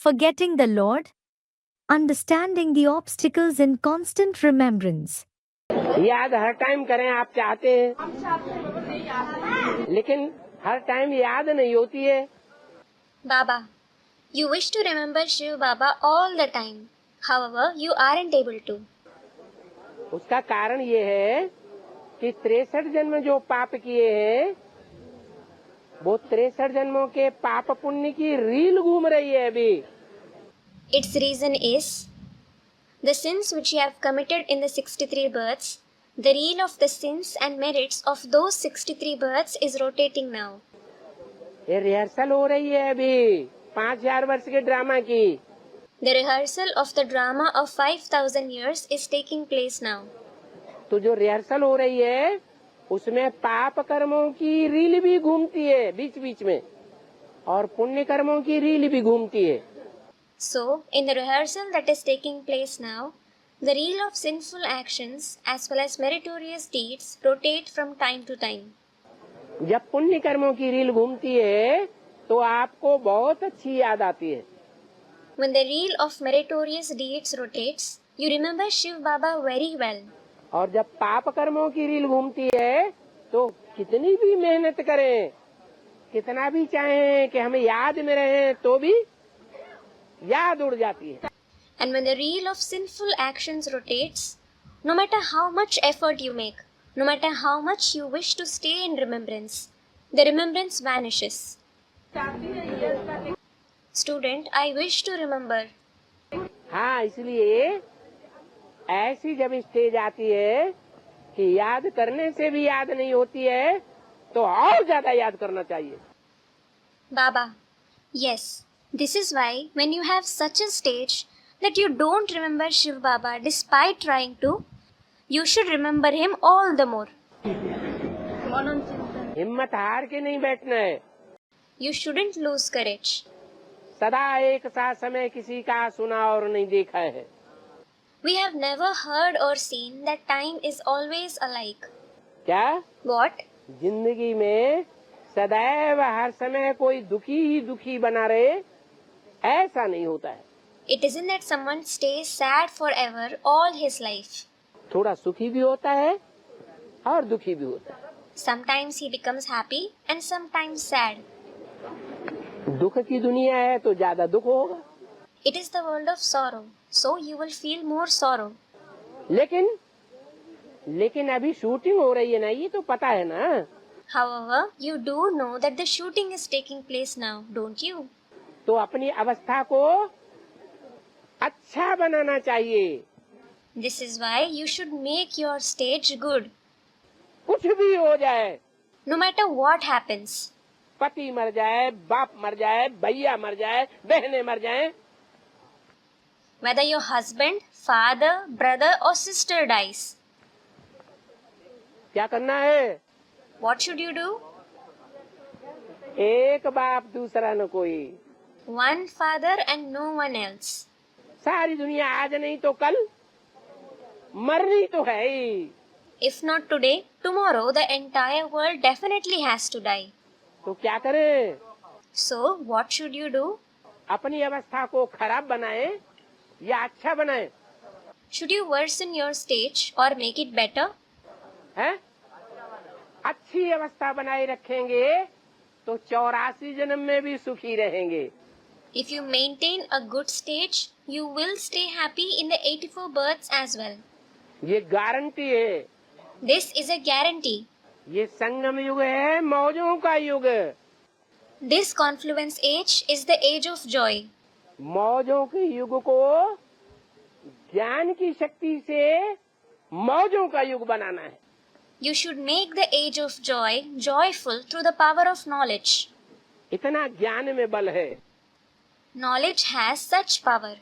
forgetting the Lord, understanding the obstacles in constant remembrance. याद हर time करें आप चाहते हैं, लेकिन हर टाइम याद नहीं होती है। Baba, you wish to remember Shiv Baba all the time. However, you aren't able to. उसका कारण ये है कि 63 जन्म जो पाप किए हैं, वो 63 जन्मों के पाप पुण्य की रील घूम रही है अभी। Its reason is the sins which you have committed in the 63 births, the reel of the sins and merits of those 63 births is rotating now. ये रिहर्सल हो रही है अभी 5000 वर्ष के ड्रामा की। The rehearsal of the drama of 5000 years is taking place now. तो जो रिहर्सल हो रही है उसमें पाप कर्मों की रील भी घूमती है बीच बीच में, और पुण्य कर्मों की रील भी घूमती है। So, in the rehearsal that is taking place now, the reel of sinful actions as well as meritorious deeds rotate from time to time. जब पुण्य कर्मों की रील घूमती है तो आपको बहुत अच्छी याद आती है। When the reel of meritorious deeds rotates, you remember Shiv Baba very well. और जब पाप कर्मों की रील घूमती है तो कितनी भी मेहनत करें, कितना भी चाहें कि हमें याद में रहें, तो भी याद उड़ जाती है। And when the reel of sinful actions rotates, no matter how much effort you make, no matter how much you wish to stay in remembrance, the remembrance vanishes. Student, I wish to remember. हाँ, इसलिए ऐसी जब stage आती है कि याद करने से भी याद नहीं होती है, तो और ज्यादा याद करना चाहिए। Baba, yes, this is why when you have such a stage that you don't remember Shiv Baba despite trying to, you should remember him all the more. हिम्मत हार के नहीं बैठना है। You shouldn't lose courage. सदा एक सा समय किसी का सुना और नहीं देखा है। We have never heard or seen that time is always alike. क्या? What? जिंदगी में सदैव हर समय कोई दुखी ही दुखी बना रहे, ऐसा नहीं होता है। It isn't that someone stays sad forever all his life. थोड़ा सुखी भी होता है और दुखी भी होता है। Sometimes he becomes happy and sometimes sad. दुख की दुनिया है तो ज्यादा दुख होगा। It is the world of sorrow, so you will feel more sorrow. लेकिन अभी शूटिंग हो रही है ना, ये तो पता है ना। However, you do know that the shooting is taking place now, don't you? तो अपनी अवस्था को अच्छा बनाना चाहिए। This is why you should make your stage good. कुछ भी हो जाए, No matter what happens, पति मर जाए, बाप मर जाए, भैया मर जाए, बहनें मर जाएं, whether your husband, father, brother or sister dies, क्या करना है? what should you do? एक बाप दूसरा न कोई। One father and no one else. सारी दुनिया आज नहीं तो कल मरनी तो है ही। If not today, tomorrow the entire world definitely has to die. तो क्या करें? So, what should you do? अपनी अवस्था को खराब बनाएं या अच्छा बनाएं? Should you worsen your stage or make it better? हैं? अच्छी अवस्था बनाए रखेंगे तो 84 जन्म में भी सुखी रहेंगे। If you maintain a good stage, you will stay happy in the 84 births as well. ये गारंटी है। This is a guarantee. ये संगम युग है, मौजों का युग। This confluence age is the age of joy. मौजों के युग को ज्ञान की शक्ति से मौजों का युग बनाना है। You should make the age of joy joyful through the power of knowledge. इतना ज्ञान में बल है। Knowledge has such power.